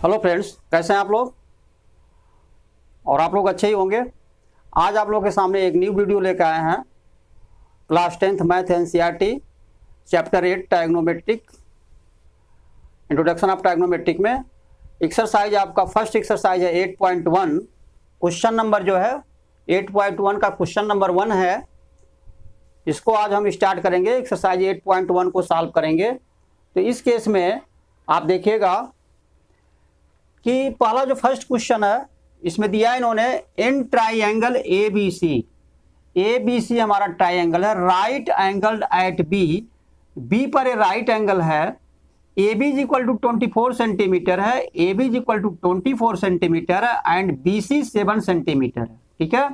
Hello friends, कैसे हैं आप लोग। और आप लोग अच्छे ही होंगे। आज आप लोगों के सामने एक न्यू वीडियो लेकर आए हैं। Class 10th math NCERT chapter 8 trigonometric, introduction of trigonometric में एक्सरसाइज आपका फर्स्ट एक्सरसाइज है 8.1। क्वेश्चन नंबर जो है 8.1 का क्वेश्चन नंबर 1 है। इसको आज हम स्टार्ट करेंगे, एक्सरसाइज 8.1 को सॉल्व करेंगे। तो इस केस में आप देखिएगा कि पहला जो फर्स्ट क्वेश्चन है इसमें दिया है इन्होंने in triangle A B C हमारा ट्राइंगल है, right angled at B, B पर ए राइट एंगल है, A B is equal to 24 centimetre है, A B is equal to 24 centimetre है एंड बी सी 7 सेंटीमीटर है। ठीक है,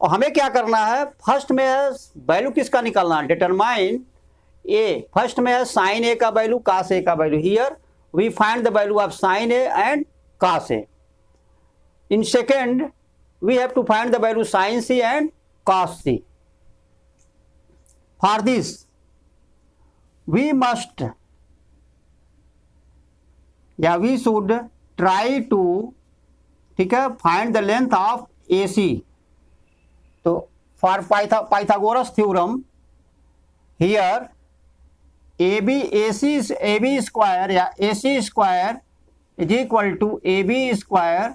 और हमें क्या करना है, फर्स्ट में है वैल्यू किसका निकालना है, डिटरमाइन ए। फर्स्ट में है साइन ए का वैल्यू, कास ए का value. Here we find the value of sin A and cos A. In second, we have to find the value sin C and cos C. For this, we should try to, ठीक है, find the length of AC. तो for Pythagoras theorem, here AB square या AC square is equal to AB square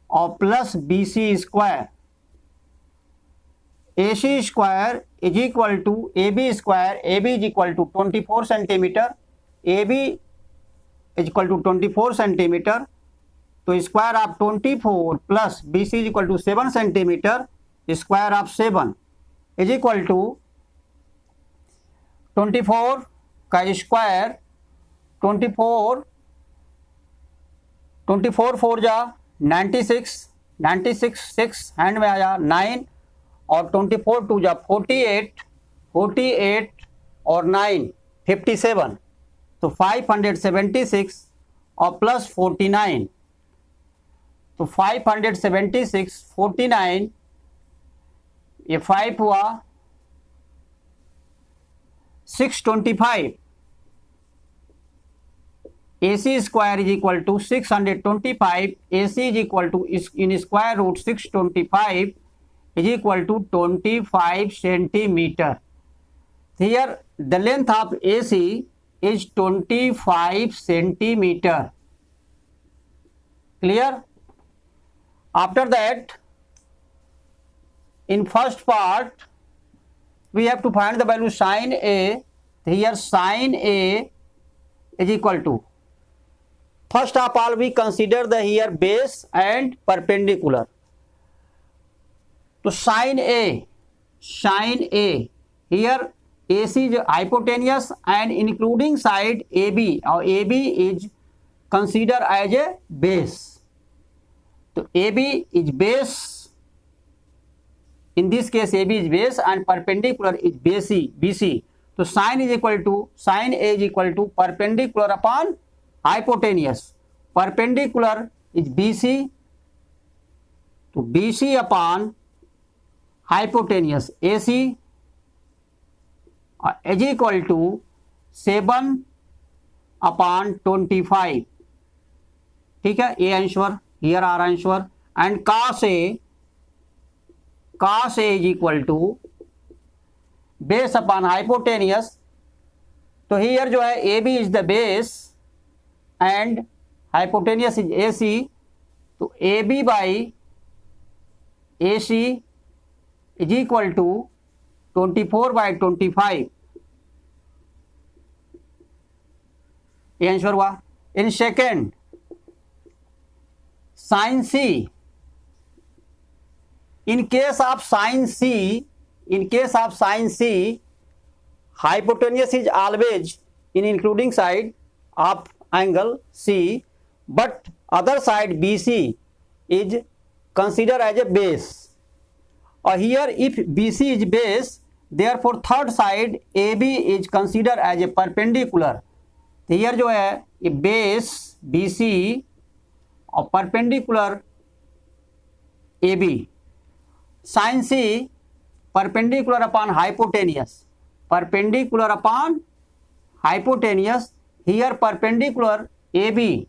और plus BC square। AC square is equal to AB square, AB is equal to 24 centimetre, AB is equal to 24 centimetre. तो square of 24 plus BC is equal to 7 centimetre, square of 7 is equal to 24 का square, 24 4 जा 96, 6 hand में आया 9 और 24 2 जा 48 और 9 57, तो 576 और प्लस 49, तो 576 49, ये 5 हुआ 625। AC square is equal to 625, AC is equal to in square root 625 is equal to 25 centimeter. Here the length of AC is 25 centimeter. Clear? After that, in first part we have to find the value sin A. Here sin A is equal to, first of all we consider the here base and perpendicular. So sin A, here AC is hypotenuse and including side AB, or AB is considered as a base. So AB is base, in this case AB is base and perpendicular is BC. तो sin A is equal to perpendicular upon hypotenuse. Perpendicular is BC, तो BC upon hypotenuse AC is equal to 7 upon 25. ठीक है, ये answer, here are answer। and cos A is equal to base upon hypotenuse। तो here जो है AB is the base and hypotenuse is AC, तो AB by AC is equal to 24 by 25। ये answer हुआ। In second sin C, in case of sin C, hypotenuse is always in including side of angle C, but other side BC is considered as a base. Or here if BC is base, therefore third side AB is considered as a perpendicular। तो here जो है ये base BC और perpendicular AB। sin C perpendicular upon hypotenuse, here perpendicular AB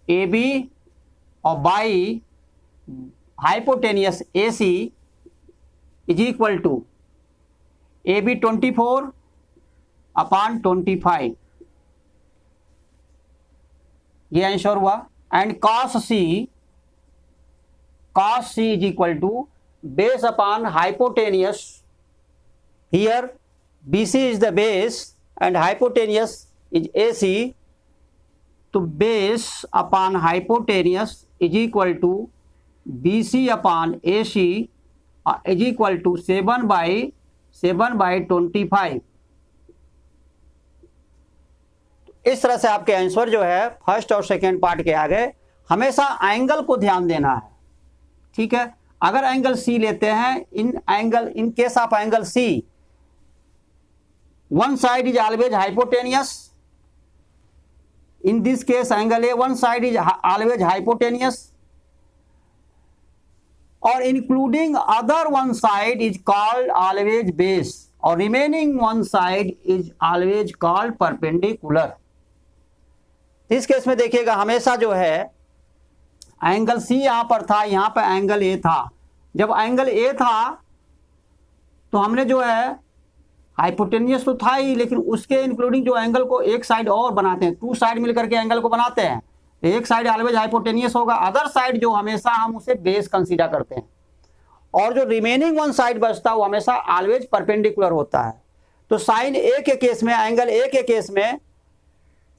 A B और by hypotenuse A C is equal to A B 24 upon 25, ये answer हुआ। And cos C is equal to base upon hypotenuse, here B C is the base and hypotenuse is A C, तो base upon hypotenuse is equal to B C upon A C is equal to 7/25। इस तरह से आपके answer जो है first और second part के आ गए। हमेशा एंगल को ध्यान देना है, ठीक है। अगर एंगल सी लेते हैं, in case of angle C, one side is always hypotenuse, in this case angle A one side is always hypotenuse, और including other one side is called always base, और remaining one side is always called perpendicular. इस case में देखिएगा हमेशा जो है angle C यहां पर था, यहां पर एंगल ए था। जब एंगल ए था तो हमने जो है हाइपोटेनियस तो था ही, लेकिन उसके इंक्लूडिंग जो एंगल को एक साइड और बनाते हैं, टू साइड मिलकर के एंगल को बनाते हैं, एक साइड ऑलवेज हाइपोटेनियस होगा, अदर साइड जो हमेशा हम उसे बेस कंसीडर करते हैं, और जो रिमेनिंग वन साइड बचता है वो हमेशा ऑलवेज परपेंडिकुलर होता है। तो साइन ए के केस में, एंगल ए के केस में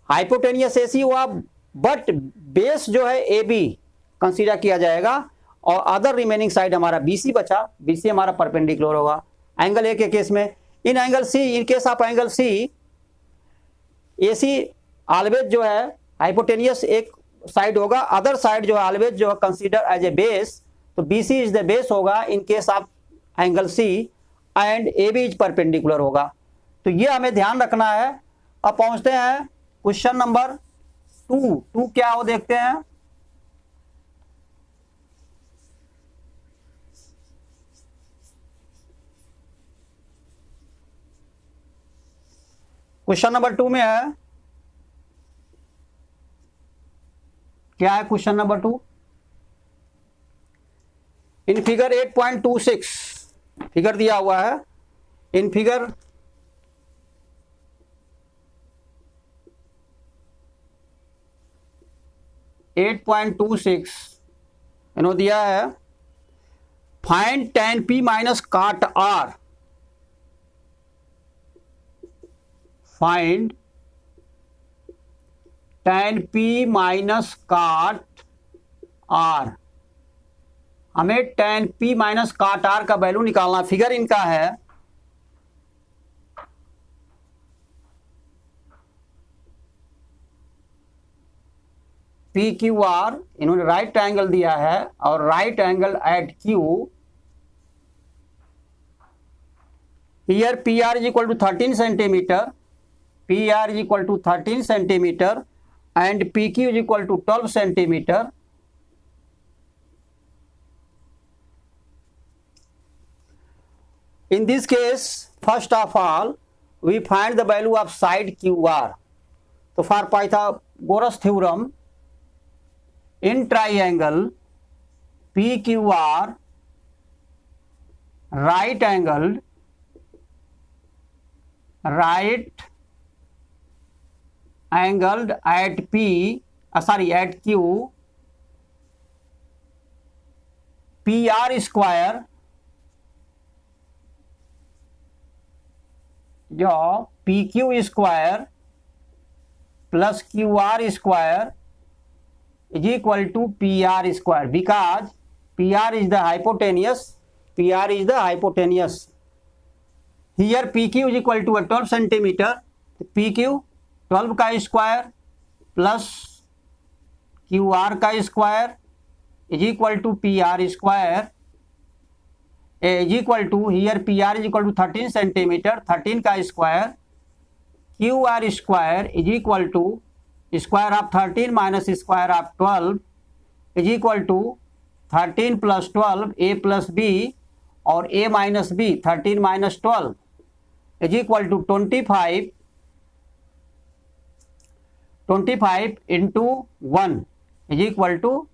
हाइपोटेनियस ए सी हुआ, बट बेस जो है ए बी कंसीडर किया जाएगा, और अदर रिमेनिंग साइड हमारा बी सी बचा, बी सी हमारा परपेंडिकुलर होगा एंगल ए के केस में। In angle C, in case of angle C, A C always जो है हाइपोटेनियस एक साइड होगा, अदर साइड जो है ऑलवेज जो है कंसीडर एज ए बेस, तो B C is the base होगा in case of angle C, and A B is perpendicular होगा। तो ये हमें ध्यान रखना है। अब पहुंचते हैं क्वेश्चन नंबर 2 क्या हो देखते हैं। क्वेश्चन नंबर 2 में है, क्या है question number 2? In figure 8.26 figure दिया हुआ है। इन फिगर 8.26 इन्होंने दिया है, find tan p minus cot r, find tan p minus cot r। हमें tan p minus cot r का वैल्यू निकालना। फिगर इनका है पी क्यू आर, इन्होंने राइट एंगल दिया है, और right angle at Q, here P R is equal to 13 centimetre, P R is equal to 13 centimetre, and P Q is equal to 12 centimetre. In this case, first of all, we find the value of side QR. So for Pythagoras theorem, in triangle PQR, right angled at at Q, PR square, जो P Q square plus Q R square is equal to P R square, because P R is the hypotenuse, P R is the hypotenuse. Here P Q is equal to 12 centimetre, P Q 12 का square plus Q R का square is equal to P R square, is equal to, here P R is equal to 13 centimetre, 13 का square, Q R square is equal to square of 13 minus square of 12 is equal to 13 plus 12 A plus B, और A minus B 13 minus 12 is equal to 25 into 1, is equal to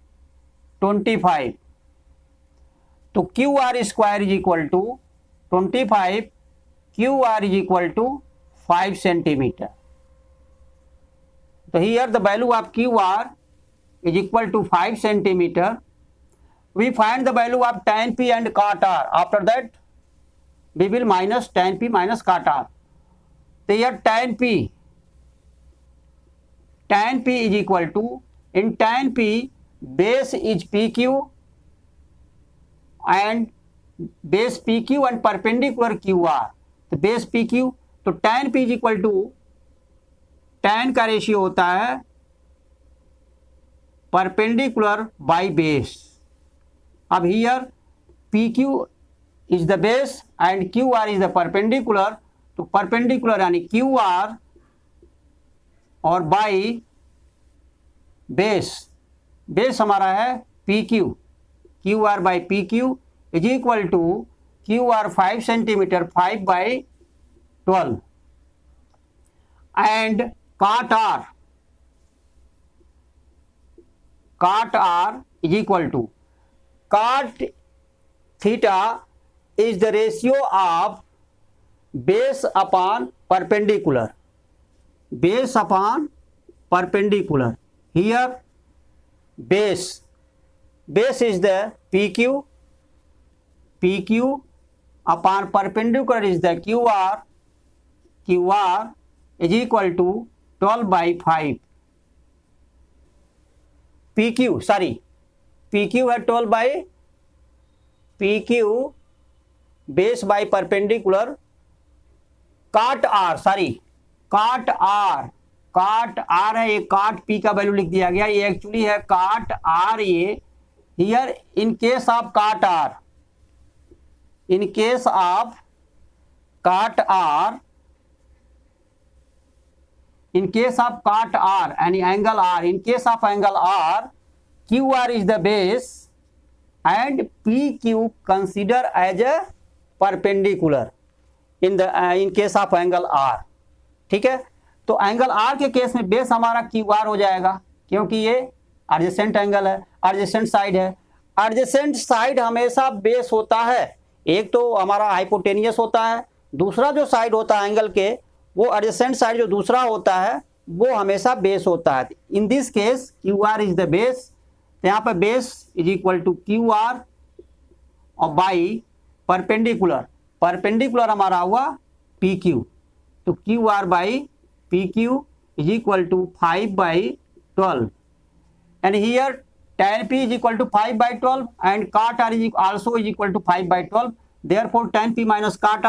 25। तो Q R square is equal to 25, Q R is equal to 5 centimetre. तो here the value of Q R is equal to 5 centimetre. We find the value of tan P and cot R. After that, we will minus tan P minus cot R. So here tan P is equal to, in tan P, base is PQ and base PQ and perpendicular QR. तो base PQ, तो tan P is equal to, tan का ratio होता है perpendicular by base. अब here PQ is the base and QR is the perpendicular, तो perpendicular यानी QR और by base, base हमारा है PQ, QR by PQ is equal to QR 5 centimetre, 5/12 and cot R is equal to, cot theta is the ratio of base upon perpendicular, base upon perpendicular. Here base is the PQ upon perpendicular is the QR is equal to 12/5। PQ है 12 PQ base by perpendicular, cot R है, ये cot P का value लिख दिया गया, ये actually है cot R। ये here in case of cot R, in case of cot R, in case of cot R and angle R, in case of angle R, QR is the base and PQ consider as a perpendicular in case of angle R। ठीक है, तो angle R के case में base हमारा QR हो जाएगा, क्योंकि ये एडजेसेंट एंगल है, एडजेसेंट साइड है। एडजेसेंट साइड हमेशा बेस होता है, एक तो हमारा हाइपोटेनियस होता है, दूसरा जो साइड होता है एंगल के, वो एडजेसेंट साइड जो दूसरा होता है वो हमेशा बेस होता है। In this case Q R is the base, तो यहाँ पर base is equal to Q R और बाई परपेंडिकुलर हमारा हुआ पी क्यू, तो Q R by P Q is equal to 5/12 and here tan P is equal to 5/12 and cot R is also is equal to 5/12, therefore tan P minus cot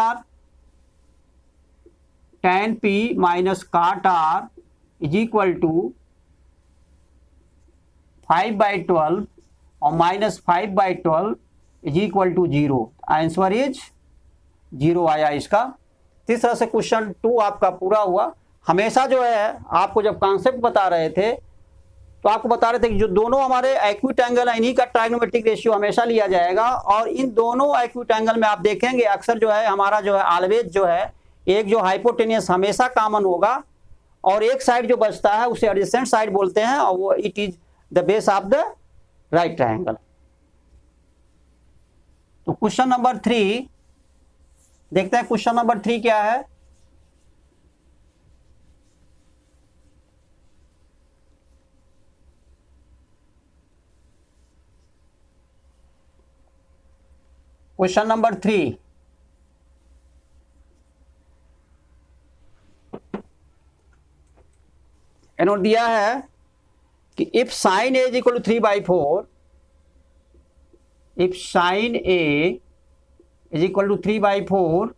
R is equal to 5/12 और minus 5/12 is equal to 0। Answer is 0 आया इसका। इस तरह से question 2 आपका पूरा हुआ। हमेशा जो है आपको जब कॉन्सेप्ट बता रहे थे तो आपको बता रहे थे कि जो दोनों हमारे एक्यूट एंगल है इन्हीं का ट्राइगोनोमेट्रिक रेशियो हमेशा लिया जाएगा, और इन दोनों एक्यूट एंगल में आप देखेंगे अक्सर जो है हमारा जो है ऑलवेज जो है एक जो हाइपोटेनियस हमेशा कॉमन होगा और एक साइड जो बचता है उसे एडजेसेंट साइड बोलते हैं, और वो it is the base of the right triangle. तो क्वेश्चन नंबर 3 देखते हैं। क्वेश्चन नंबर 3 क्या है? क्वेश्चन नंबर 3, इन्होंने दिया है कि if sine A is equal to 3/4, if sine A is equal to 3/4,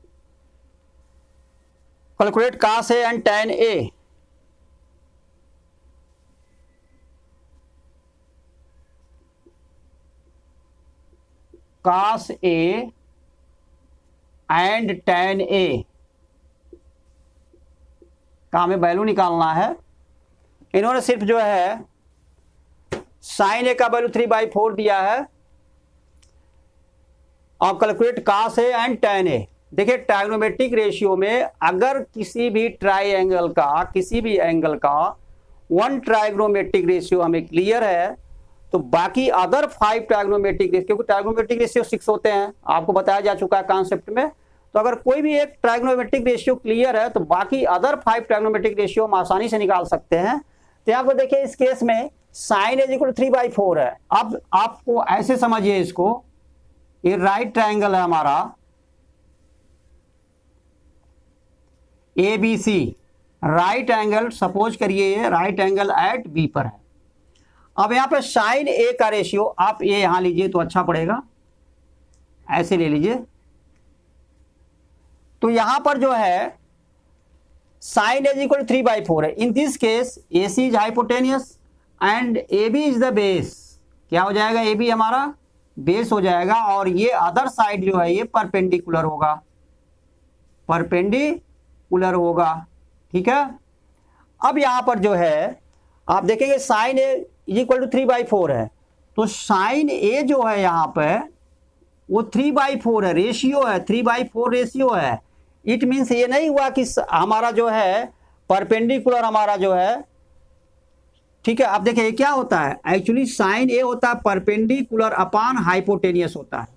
calculate cos A and tan A। cos A and tan A का हमें वैल्यू निकालना है। इन्होंने सिर्फ जो है साइन ए का वैल्यू 3/4 दिया है और calculate cos A and tan A। देखिए ट्राइगोनोमेट्रिक रेशियो में अगर किसी भी ट्राइंगल का, किसी भी एंगल का 1 ट्राइग्नोमेट्रिक रेशियो हमें क्लियर है, तो बाकी अदर 5 ट्राइग्नोमेट्रिक रेशियो, क्योंकि ट्राइग्नोमेट्रिक रेशियो 6 होते हैं, आपको बताया जा चुका है कॉन्सेप्ट में। तो अगर कोई भी एक ट्राइग्नोमेट्रिक रेशियो क्लियर है तो बाकी अदर 5 ट्राइग्नोमेट्रिक रेशियो हम आसानी से निकाल सकते हैं। तो यहाँ पर देखिए इस केस में साइन इज इक्वल 3/4 है। अब आपको ऐसे समझिए इसको, ये राइट ट्राइंगल है हमारा ABC, राइट एंगल, सपोज करिए ये राइट एंगल एट बी पर है। अब यहां पे साइन ए का रेशियो आप ये यहां लीजिए तो अच्छा पड़ेगा, ऐसे ले लीजिए। तो यहां पर जो है साइन इज इक्वल 3/4 है। In this case AC is hypotenuse and AB is the base. क्या हो जाएगा, AB हमारा बेस हो जाएगा और ये अदर साइड जो है ये परपेंडिकुलर होगा, परपेंडिकुलर होगा, ठीक है। अब यहां पर जो है आप देखेंगे sine A is equal to 3/4 है, तो साइन ए जो है यहां पे वो 3/4 है, रेशियो है, 3/4 रेशियो है। इट मीन्स ये नहीं हुआ कि हमारा जो है परपेंडिकुलर हमारा जो है, ठीक है। अब देखिए क्या होता है, एक्चुअली साइन ए होता है परपेंडिकुलर अपॉन हाइपोटेनियस होता है।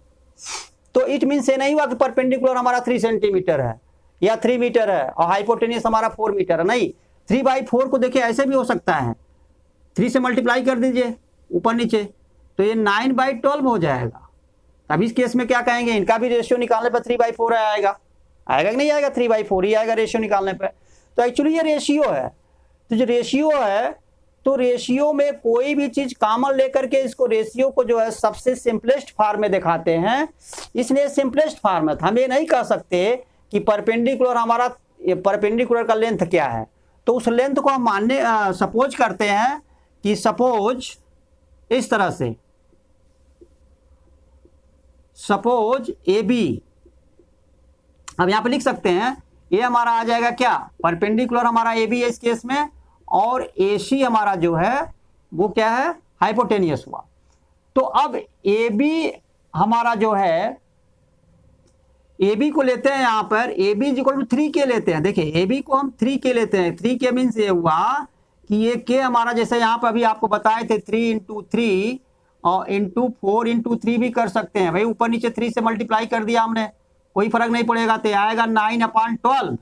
तो इट मीन्स ये नहीं हुआ कि परपेंडिकुलर हमारा 3 सेंटीमीटर है या 3 मीटर है और हाइपोटेनियस हमारा 4 मीटर है, नहीं। 3/4 को देखिए ऐसे भी हो सकता है, 3 से मल्टीप्लाई कर दीजिए ऊपर नीचे, तो ये 9/12 हो जाएगा। अब इस केस में क्या कहेंगे, इनका भी रेशियो निकालने पर 3/4 आएगा, आएगा कि नहीं आएगा, 3/4 ही आएगा रेशियो निकालने पर। तो एक्चुअली ये रेशियो है, तो जो रेशियो है तो रेशियो में कोई भी चीज कॉमन लेकर के इसको रेशियो को जो है सबसे सिंपलेस्ट फॉर्म में दिखाते हैं, इसलिए सिंपलेस्ट फॉर्म है। हम ये नहीं कह सकते कि परपेंडिकुलर हमारा, परपेंडिकुलर का लेंथ क्या है, तो उस लेंथ को हम मानने सपोज करते हैं कि सपोज इस तरह से, सपोज AB, अब यहां पे लिख सकते हैं ये हमारा आ जाएगा क्या, परपेंडिकुलर हमारा AB है इस केस में, और AC हमारा जो है वो क्या है, हाइपोटेनियस हुआ। तो अब AB हमारा जो है, AB को लेते हैं यहां पर, AB इक्वल टू 3K लेते हैं। देखिए AB को हम 3K लेते हैं, 3K मीन्स ये हुआ कि ये K हमारा, जैसे यहां पर अभी आपको बताए थे 3 × 3 और इंटू 4 × 3 भी कर सकते हैं भाई, ऊपर नीचे 3 से मल्टीप्लाई कर दिया हमने, कोई फर्क नहीं पड़ेगा, तो आएगा 9/12।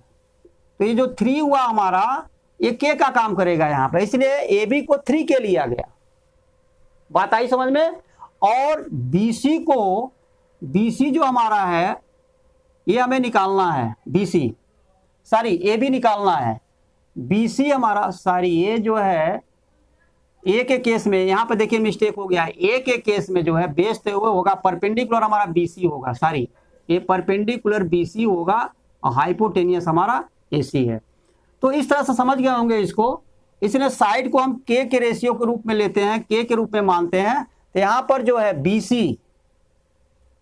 तो ये जो 3 हुआ हमारा ये K का काम करेगा यहाँ पर, इसलिए AB को 3K लिया गया। बात आई समझ में। और BC को, BC जो हमारा है ये हमें निकालना है, BC सॉरी AB निकालना है, BC हमारा सॉरी ये जो है A के केस में यहाँ पे देखिए मिस्टेक हो गया है, A के केस में जो है बेस तो वो होगा परपेंडिकुलर हमारा BC होगा, सॉरी ये परपेंडिकुलर BC होगा और हाइपोटेनियस हमारा AC है। तो इस तरह से समझ गए होंगे इसको, इसलिए साइड को हम K के रेशियो के रूप में लेते हैं, K के रूप में मानते हैं। तो यहाँ पर जो है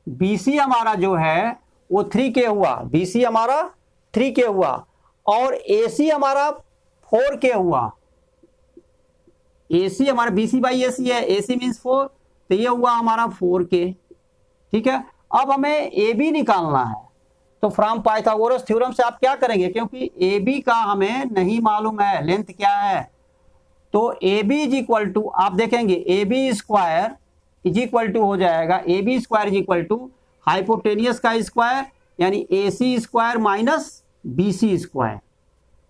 BC हमारा जो है वो 3K हुआ, BC हमारा 3K हुआ और AC हमारा 4K हुआ। AC हमारा BC/AC है, AC मीन्स 4, तो ये हुआ हमारा 4K, ठीक है। अब हमें AB निकालना है, तो फ्रॉम पाइथागोरस थ्योरम से आप क्या करेंगे, क्योंकि AB का हमें नहीं मालूम है लेंथ क्या है, तो AB इज इक्वल टू, आप देखेंगे AB square is equal to हो जाएगा, AB square is equal to hypotenuse का स्क्वायर यानी AC square minus BC square.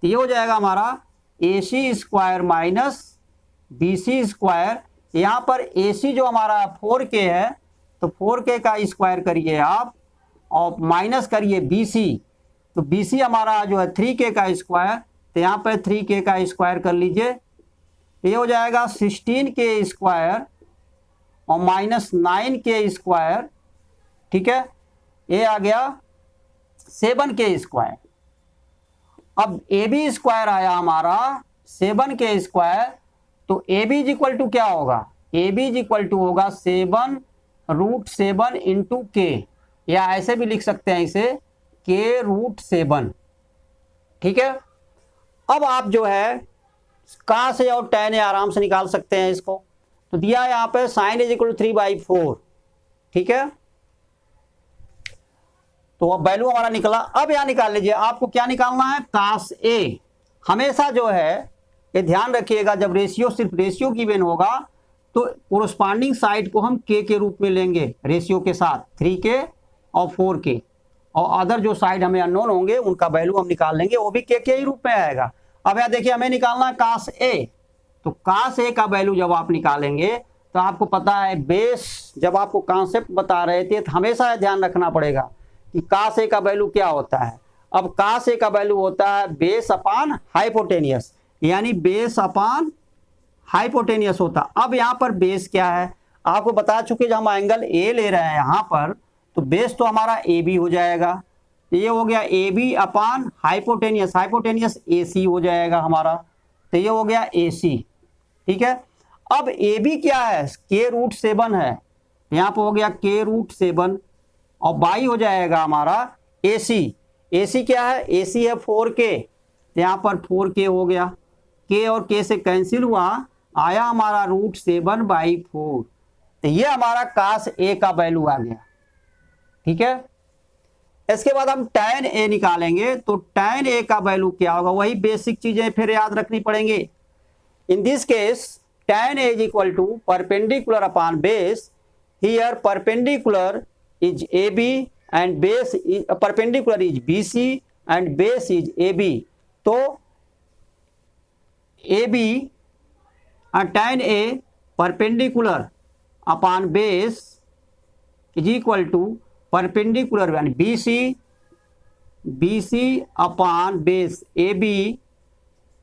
तो ये हो जाएगा हमारा AC square minus BC square. यहाँ पर AC जो हमारा 4K है, तो 4K का स्क्वायर करिए आप और माइनस करिए BC, तो BC हमारा जो है 3K का स्क्वायर, तो यहाँ पर 3K का स्क्वायर कर लीजिए, ये हो जाएगा 16K स्क्वायर और माइनस 9K स्क्वायर, ठीक है। ये आ गया 7K स्क्वायर। अब AB स्क्वायर आया हमारा 7K स्क्वायर, तो AB इज इक्वल टू क्या होगा, AB इज इक्वल टू होगा 7√7 इंटू K, या ऐसे भी लिख सकते हैं इसे K√7, ठीक है। अब आप जो है cos A और tan A आराम से निकाल सकते हैं इसको, तो दिया है यहाँ पे sin इज इक्वल टू 3/4, ठीक है। तो अब वैल्यू हमारा निकला। अब यहां निकाल लीजिए, आपको क्या निकालना है, cos A। हमेशा जो है ये ध्यान रखिएगा, जब रेशियो सिर्फ रेशियो गिवन होगा तो कोरस्पॉन्डिंग साइड को हम के रूप में लेंगे रेशियो के साथ, 3K और 4K, और अदर जो साइड हमें अननोन होंगे उनका वैल्यू हम निकाल लेंगे, वो भी के ही रूप में आएगा। अब यहाँ देखिए हमें निकालना है कास ए, तो कास ए का वैल्यू जब आप निकालेंगे तो आपको पता है बेस, जब आपको कॉन्सेप्ट बता रहे थे तो हमेशा ध्यान रखना पड़ेगा कि कास ए का वैल्यू क्या होता है। अब कास ए का वैल्यू होता है बेस अपान हाइपोटेनियस, यानी बेस अपान हाइपोटेनियस होता। अब यहाँ पर बेस क्या है आपको बता चुके, जब हम एंगल ए ले रहे हैं यहाँ पर तो बेस तो हमारा ए बी हो जाएगा, ये हो गया A B upon hypotenuse, hypotenuse A C हो जाएगा हमारा, तो ये हो गया ए सी। ठीक है, अब ए बी क्या है, k√7 है, यहाँ पर हो गया k√7 और बाई हो जाएगा हमारा ए सी। ए सी क्या है, ए सी है 4K, यहाँ पर 4K हो गया, K और K से कैंसिल हुआ, आया हमारा √7/4, तो ये हमारा कास ए का वैल्यू आ गया। ठीक है, इसके बाद हम tan ए निकालेंगे, तो tan ए का वैल्यू क्या होगा, वही बेसिक चीजें फिर याद रखनी पड़ेंगे। इन this case tan A is equal to perpendicular upon base. Here perpendicular is AB and base is perpendicular is BC and base is AB. तो AB tan A perpendicular upon base is equal to perpendicular and BC upon base AB.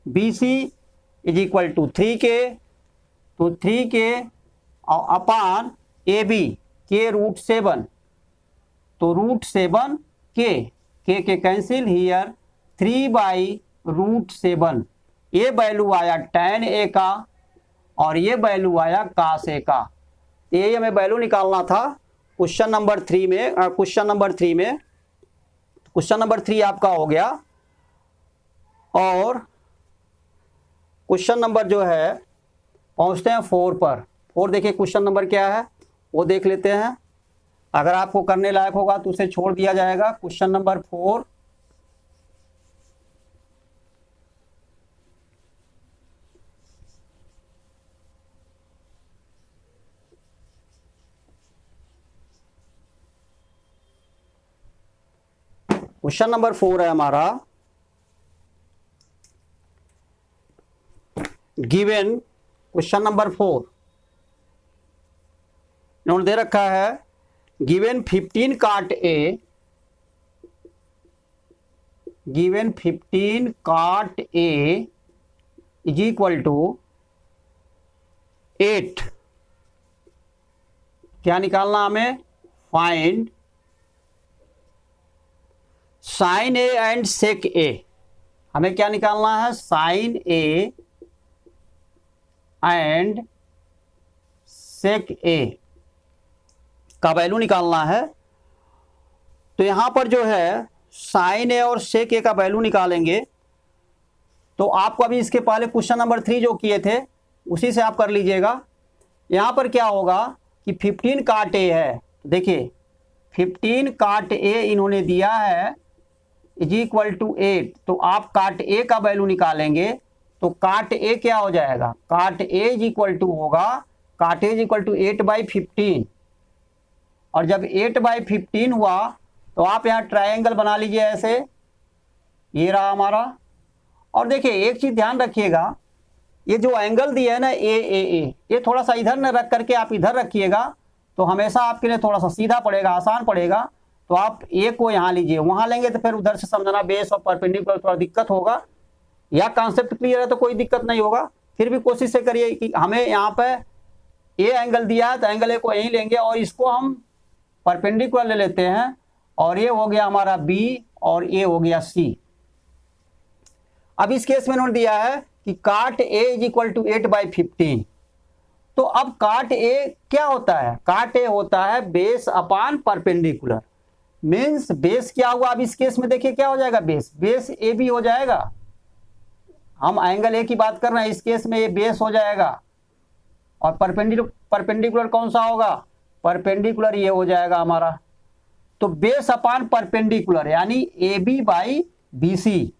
BC is equal to 3K, तो 3K और अपान A B k√7, तो √7K, के cancel here 3/√7, ये value आया tan ए का और ये वैल्यू आया कास ए का। ये हमें वैल्यू निकालना था क्वेश्चन नंबर 3 में। क्वेश्चन नंबर 3 आपका हो गया, और क्वेश्चन नंबर जो है पहुंचते हैं 4 पर। 4 देखिए क्वेश्चन नंबर क्या है वो देख लेते हैं, अगर आपको करने लायक होगा तो उसे छोड़ दिया जाएगा। क्वेश्चन नंबर 4, क्वेश्चन नंबर 4 है हमारा, गिवन क्वेश्चन नंबर 4 इन्होंने दे रखा है, गिवन 15 काट ए, गिवन 15 काट ए इज इक्वल टू 8। क्या निकालना हमें, फाइंड साइन ए एंड सेक ए। हमें क्या निकालना है, साइन ए एंड सेक ए का वैल्यू निकालना है। तो यहां पर जो है साइन ए और सेक ए का वैल्यू निकालेंगे, तो आपको अभी इसके पहले क्वेश्चन नंबर 3 जो किए थे उसी से आप कर लीजिएगा। यहां पर क्या होगा कि 15 काट ए है, देखिए 15 काट ए इन्होंने दिया है इज इक्वल टू 8, तो आप काट ए का वैल्यू निकालेंगे, तो काट ए क्या हो जाएगा, काट ए इज इक्वल टू होगा, काट ए इज इक्वल टू 8/15, और जब 8/15 हुआ तो आप यहाँ ट्रायंगल बना लीजिए ऐसे, ये रहा हमारा। और देखिए एक चीज ध्यान रखिएगा, ये जो एंगल दिया है ना ए, ये थोड़ा सा इधर न रख करके आप इधर रखिएगा, तो हमेशा आपके लिए थोड़ा सा सीधा पड़ेगा, आसान पड़ेगा। तो आप ए को यहाँ लीजिए, वहां लेंगे तो फिर उधर से समझना बेस और परपेंडिकुलर थोड़ा दिक्कत होगा, या कॉन्सेप्ट क्लियर है तो कोई दिक्कत नहीं होगा। फिर भी कोशिश से करिए कि हमें यहाँ पे ए एंगल दिया है तो एंगल ए को यहीं लेंगे और इसको हम परपेंडिकुलर ले लेते हैं, और ये हो गया हमारा बी और ये हो गया सी। अब इस केस में उन्होंने दिया है कि काट ए इज इक्वल टू 8/15, तो अब काट ए क्या होता है, काट ए होता है base upon perpendicular, means base क्या हुआ, अब इस केस में देखिए क्या हो जाएगा, बेस ए बी हो जाएगा। हम एंगल ए की बात कर रहे हैं, इस केस में ये बेस हो जाएगा, और परपेंडिकुलर कौन सा होगा, परपेंडिकुलर ये हो जाएगा हमारा। तो बेस अपान परपेंडिकुलर यानी A B by B C,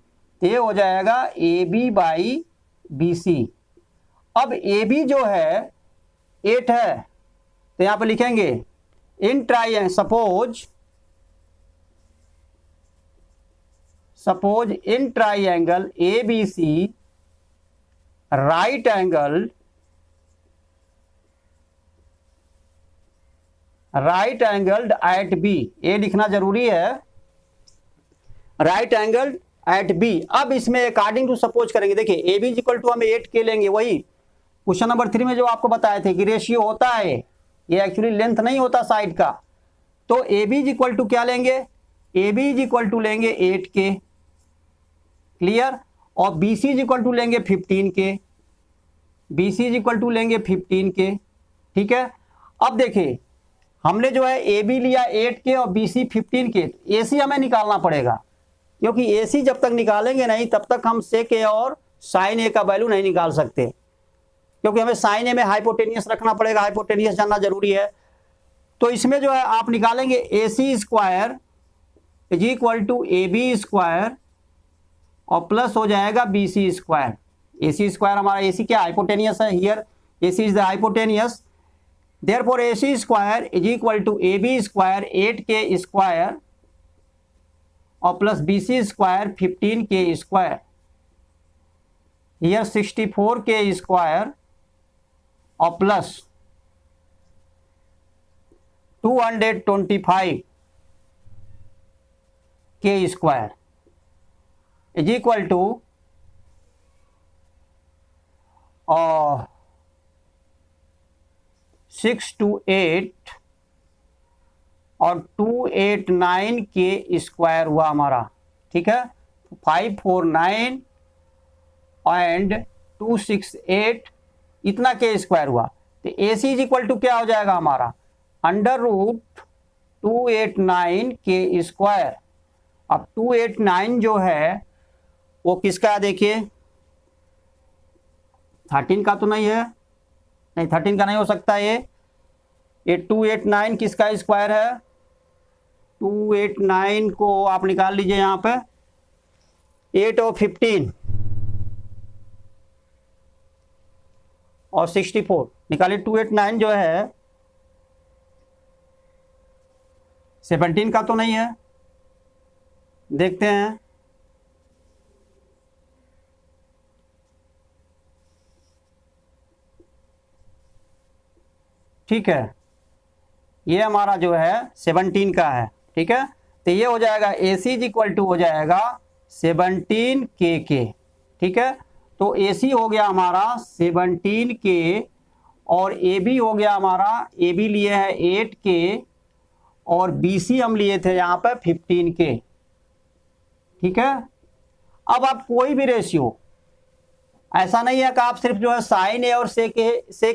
ये हो जाएगा ए बी बाई BC। अब AB जो है 8 है, तो यहां पर लिखेंगे in triangle, suppose in triangle ABC right angled eight B, ये लिखना जरूरी है, राइट एंगल्ड एट B। अब इसमें अकॉर्डिंग टू सपोज करेंगे, देखिए AB इक्वल टू हम 8K लेंगे, वही क्वेश्चन नंबर 3 में जो आपको बताए थे कि रेशियो होता है, ये एक्चुअली लेंथ नहीं होता साइड का। तो AB इक्वल टू क्या लेंगे, AB इक्वल टू लेंगे 8K, क्लियर, और BC इक्वल टू लेंगे 15K, BC इक्वल टू लेंगे 15K, ठीक है। अब देखिए हमने जो है AB लिया 8K और BC 15K, AC हमें निकालना पड़ेगा, क्योंकि AC जब तक निकालेंगे नहीं तब तक हम sec A और sin A का वैल्यू नहीं निकाल सकते, क्योंकि हमें sin A में हाइपोटेनियस रखना पड़ेगा, हाइपोटेनियस जानना जरूरी है। तो इसमें जो है आप निकालेंगे AC square is equal to AB square और प्लस हो जाएगा BC स्क्वायर। AC स्क्वायर हमारा, AC क्या हाइपोटेनियस है, here AC is the hypotenuse, therefore AC square is equal to AB square 8K square और plus BC square 15K square, here 64K square और plus 225K square is equal to 628 और 289K square हुआ हमारा, ठीक है। 549 and 268 इतना K square हुआ। तो AC इज इक्वल टू क्या हो जाएगा हमारा, अंडर रूट 289K स्क्वायर। अब 289 जो है वो किसका है, देखिए 13 का तो नहीं है, नहीं 13 का नहीं हो सकता, ये 289 किसका स्क्वायर है, 289 को आप निकाल लीजिए यहाँ पे, 8 और 15 और 64 निकालिए। 289 जो है 17 का तो नहीं है, देखते हैं, ठीक है, ये हमारा जो है 17 का है, ठीक है। तो ये हो जाएगा AC इक्वल टू हो जाएगा 17K, ठीक है। तो AC हो गया हमारा 17K और AB हो गया हमारा, AB लिए है 8K और BC हम लिए थे यहाँ पे 15K, ठीक है। अब आप कोई भी रेशियो, ऐसा नहीं है कि आप सिर्फ जो है साइन A और सेक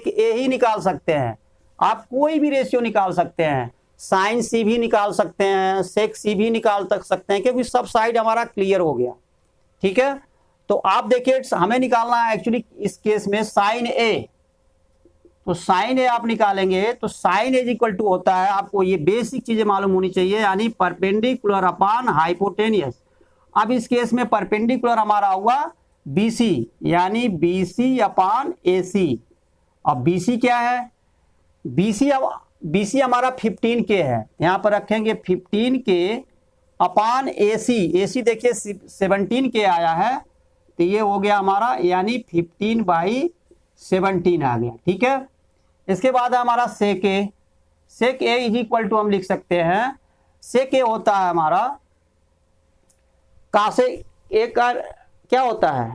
A ही निकाल सकते हैं, आप कोई भी रेशियो निकाल सकते हैं, साइन C भी निकाल सकते हैं, सेक C भी निकाल सकते हैं, क्योंकि सब साइड हमारा क्लियर हो गया, ठीक है। तो आप देखिए हमें निकालना है एक्चुअली इस केस में साइन A, तो साइन A आप निकालेंगे तो साइन A इक्वल टू होता है, आपको ये बेसिक चीजें मालूम होनी चाहिए, यानी परपेंडिकुलर अपॉन हाइपोटेनियस। अब इस केस में परपेंडिकुलर हमारा हुआ BC, यानी BC अपॉन AC। अब BC क्या है, BC हमारा 15K है, यहां पर रखेंगे 15K अपॉन AC देखिए 17K आया है, तो ये हो गया हमारा यानी 15/17 आ गया, ठीक है। इसके बाद है हमारा सेक A इज इक्वल टू हम लिख सकते हैं, सेक A होता है हमारा का से A का क्या होता है,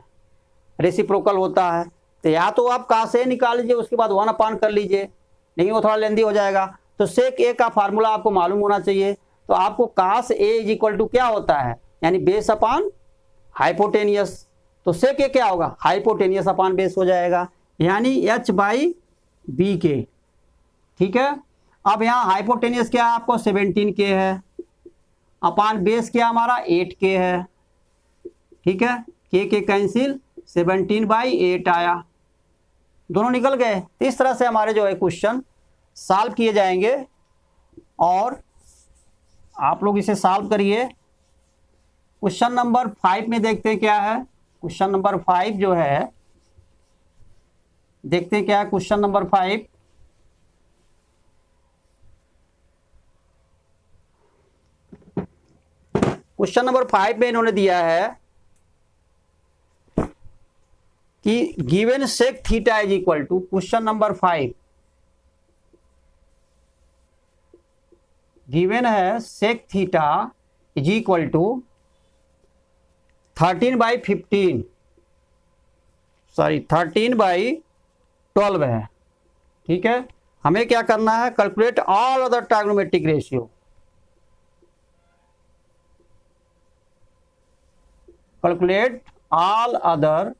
रेसिप्रोकल होता है। तो या तो आप का से निकाल लीजिए, उसके बाद 1 अपॉन कर लीजिए, लेकिन वो थोड़ा लेंदी हो जाएगा। तो सेक A का फार्मूला आपको मालूम होना चाहिए, तो आपको कास A इज इक्वल टू क्या होता है, यानी बेस अपॉन हाइपोटेनियस। तो सेक A क्या होगा, हाइपोटेनियस अपॉन बेस हो जाएगा, यानी H/B के, ठीक है। अब यहाँ हाइपोटेनियस क्या है आपको 17K है, अपॉन बेस क्या हमारा 8K है, ठीक है। K कैंसिल 17/8 आया, दोनों निकल गए। तो इस तरह से हमारे जो है क्वेश्चन सॉल्व किए जाएंगे, और आप लोग इसे सॉल्व करिए। क्वेश्चन नंबर 5 में देखते हैं क्या है। क्वेश्चन नंबर 5 जो है देखते हैं क्या है क्वेश्चन नंबर 5। क्वेश्चन नंबर 5 में इन्होंने दिया है कि given sec theta is equal to, question number 5 given है sec theta is equal to 13/15, sorry 13/12 है। ठीक है, हमें क्या करना है, calculate all other trigonometric ratio. Calculate all other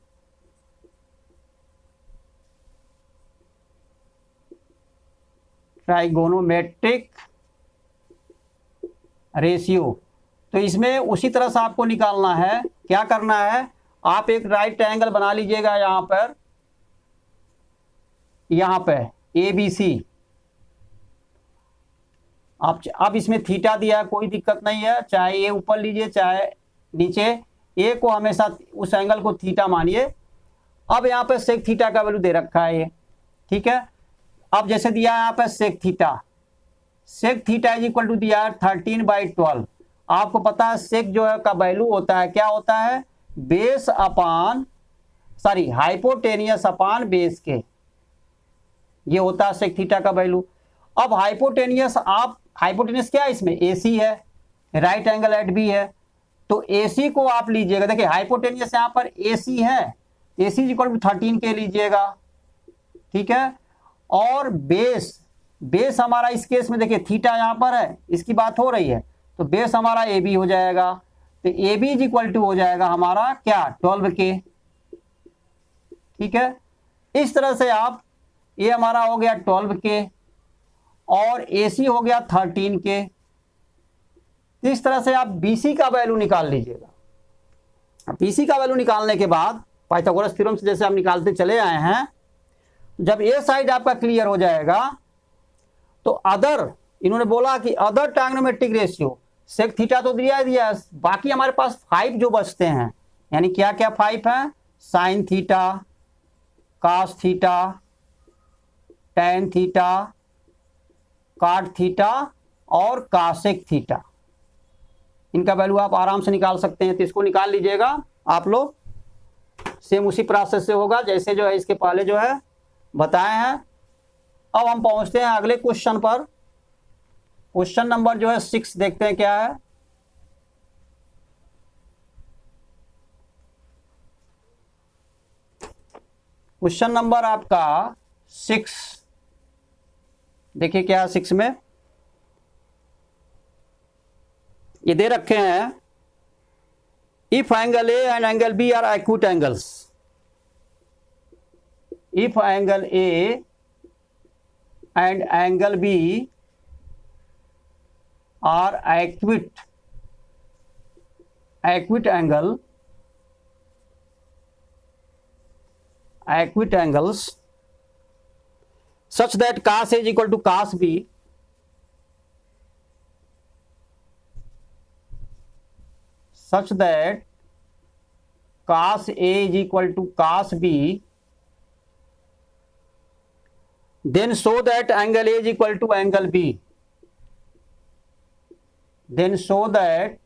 trigonometric ratio. तो इसमें उसी तरह से आपको निकालना है। क्या करना है, आप एक राइट ट्रायंगल बना लीजिएगा यहाँ पे ABC। अब इसमें थीटा दिया है, कोई दिक्कत नहीं है, चाहे ए ऊपर लीजिए चाहे नीचे, ए को हमेशा उस एंगल को थीटा मानिए। अब यहाँ पे सेक थीटा का वैल्यू दे रखा है ये। ठीक है, अब जैसे दिया है यहाँ पे sec theta is equal to दिया है 13/12। आपको पता है सेक जो है का वैल्यू होता है, क्या होता है, बेस अपान सॉरी हाइपोटेनियस अपान बेस के, ये होता है सेक थीटा का वैल्यू। अब हाइपोटेनियस क्या है, इसमें AC है, राइट एंगल एट बी है, तो AC को आप लीजिएगा। देखिए हाइपोटेनियस यहाँ पर AC है, AC इज इक्वल टू 13 के लीजिएगा। ठीक है, और बेस हमारा इस केस में देखिए थीटा यहाँ पर है, इसकी बात हो रही है, तो बेस हमारा AB हो जाएगा। तो AB इज इक्वल टू हो जाएगा हमारा क्या, 12 के। ठीक है, इस तरह से आप, ये हमारा हो गया 12 के और AC हो गया 13 के। इस तरह से आप BC का वैल्यू निकाल लीजिएगा। BC का वैल्यू निकालने के बाद पाइथागोरस थ्योरम से जैसे हम निकालते चले आए हैं, जब ये साइड आपका क्लियर हो जाएगा तो अदर, इन्होंने बोला कि other trigonometric ratio, sec theta तो दिया है, बाकी हमारे पास 5 जो बचते हैं, यानी क्या क्या 5 है, sine theta, cos theta, tan theta, cot theta और कॉसेक थीटा। इनका वैल्यू आप आराम से निकाल सकते हैं, तो इसको निकाल लीजिएगा आप लोग। सेम उसी प्रोसेस से होगा जैसे जो है इसके पहले जो है बताए हैं। अब हम पहुंचते हैं अगले क्वेश्चन पर। क्वेश्चन नंबर जो है 6 देखते हैं क्या है। क्वेश्चन नंबर आपका 6, देखिए क्या है 6 में, ये दे रखे हैं, if angle A and angle B are acute angles, if angle A and angle B are acute angles such that cos A is equal to cos B, such that cos A is equal to cos B, then show that angle A is equal to angle B. Then show that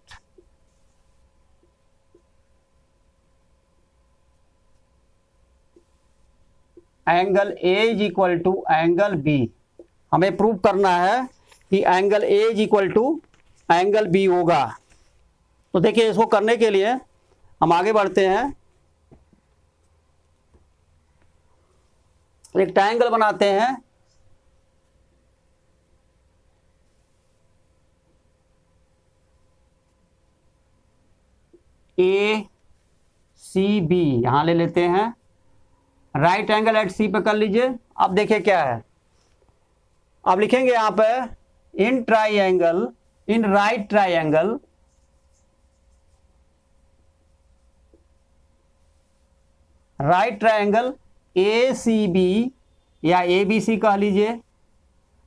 angle A is equal to angle B. हमें prove करना है कि angle A is equal to angle B होगा। तो देखिए इसको करने के लिए हम आगे बढ़ते हैं, एक ट्रायंगल बनाते हैं। ACB यहां ले लेते हैं, राइट एंगल एट C पे कर लीजिए। अब देखिए क्या है, अब लिखेंगे यहां पे इन राइट ट्रायंगल ACB या ABC कह लीजिए।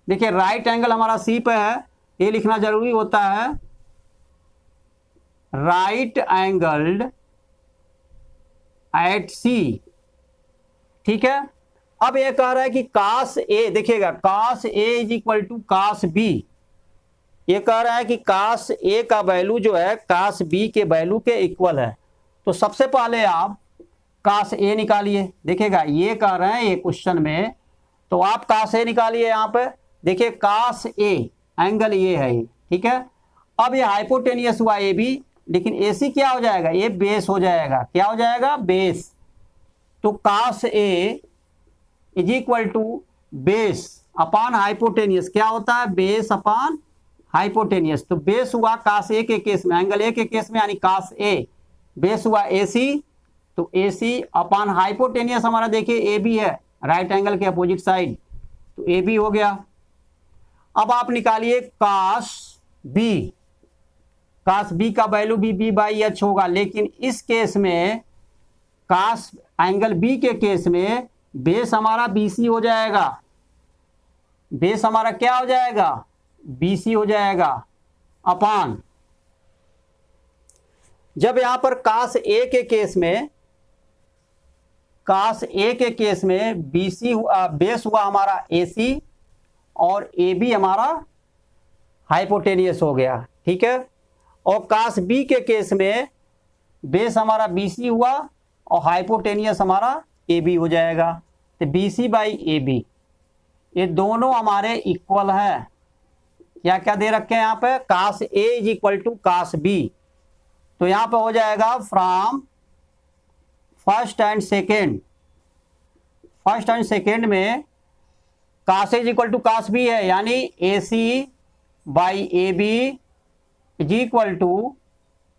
देखिए राइट एंगल हमारा C पे है, ये लिखना जरूरी होता है, राइट एंगल्ड एट C। ठीक है, अब ये कह रहा है कि कास ए, देखिएगा cos A is equal to cos B. ये कह रहा है कि कास ए का वैल्यू जो है कास बी के वैल्यू के इक्वल है। तो सबसे पहले आप कास ए निकालिए। देखिएगा ये कह रहे हैं ये क्वेश्चन में, तो आप कास ए निकालिए। यहाँ पे देखिए कास ए एंगल ये है, ठीक है। अब ये हाइपोटेनियस हुआ ए बी, लेकिन ए सी क्या हो जाएगा, ये बेस हो जाएगा। क्या हो जाएगा, बेस। तो cos A is equal to base upon hypotenuse. क्या होता है, बेस अपॉन हाइपोटेनियस। तो बेस हुआ कास ए के केस में, एंगल ए के केस में, यानी कास ए। बेस हुआ ए सी, तो ए सी अपॉन हाइपोटेनियस हमारा देखिए ए बी है, राइट एंगल के अपोजिट साइड, तो ए बी हो गया। अब आप निकालिए कास बी। कास बी का वैल्यू भी बी बाई एच होगा, लेकिन इस केस में कास एंगल बी के केस में बेस हमारा बीसी हो जाएगा। बेस हमारा क्या हो जाएगा, बीसी हो जाएगा अपॉन, जब यहां पर कास ए के केस में, कास ए के केस में बीसी हुआ, बेस हुआ हमारा एसी और ए बी हमारा हाइपोटेनियस हो गया, ठीक है। और कास बी के केस में बेस हमारा बीसी हुआ और हाइपोटेनियस हमारा ए बी हो जाएगा। तो B C by A B, ये दोनों हमारे इक्वल है। क्या क्या दे रखे हैं यहाँ पे, cos A is equal to cos B. तो यहाँ पे हो जाएगा from first and second. First and second में cos A is equal to cos B है, यानी A C by A B is equal to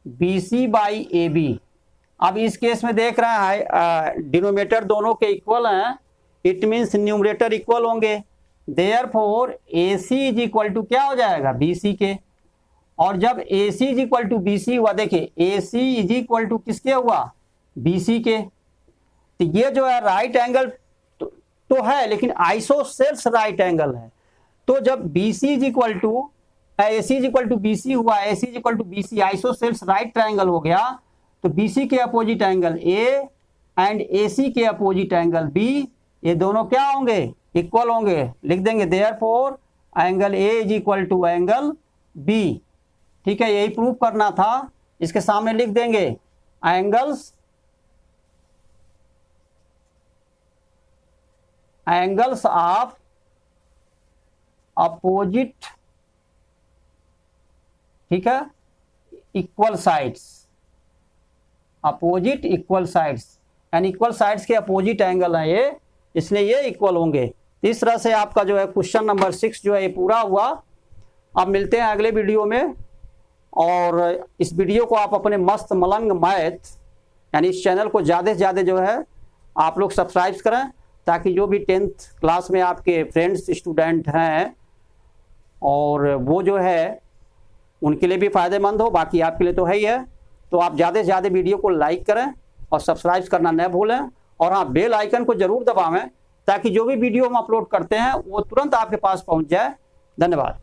B C by A B. अब इस केस में देख रहे हैं डिनोमिनेटर दोनों के इक्वल हैं, इट मीन्स न्यूमरेटर इक्वल होंगे। Therefore A C is equal to क्या हो जाएगा, बी सी के। और जब A C is equal to B C हुआ, देखिए A C is equal to किसके हुआ, बी सी के। तो ये जो है राइट एंगल तो है, लेकिन आइसोसेल्स राइट एंगल है। तो जब B C is equal to A C is equal to B C हुआ, A C is equal to B C, isosceles right triangle हो गया, तो बी सी के opposite angle A and A C के opposite angle B, ये दोनों क्या होंगे, इक्वल होंगे। लिख देंगे therefore angle A is equal to angle B, ठीक है। यही प्रूव करना था, इसके सामने लिख देंगे एंगल्स ऑफ अपोजिट, ठीक है, equal sides, opposite equal sides, यानी इक्वल साइड्स के अपोजिट एंगल है ये, इसलिए ये इक्वल होंगे। इस तरह से आपका जो है क्वेश्चन नंबर 6 जो है ये पूरा हुआ। अब मिलते हैं अगले वीडियो में, और इस वीडियो को आप अपने मस्त मलंग मैथ यानी इस चैनल को ज़्यादा से ज़्यादा जो है आप लोग सब्सक्राइब करें, ताकि जो भी 10th क्लास में आपके फ्रेंड्स स्टूडेंट हैं और वो जो है उनके लिए भी फ़ायदेमंद हो, बाकी आपके लिए तो है ही है। तो आप ज़्यादा से ज़्यादा वीडियो को लाइक करें और सब्सक्राइब करना न भूलें, और हाँ बेल आइकन को ज़रूर दबावें, ताकि जो भी वीडियो हम अपलोड करते हैं वो तुरंत आपके पास पहुंच जाए। धन्यवाद।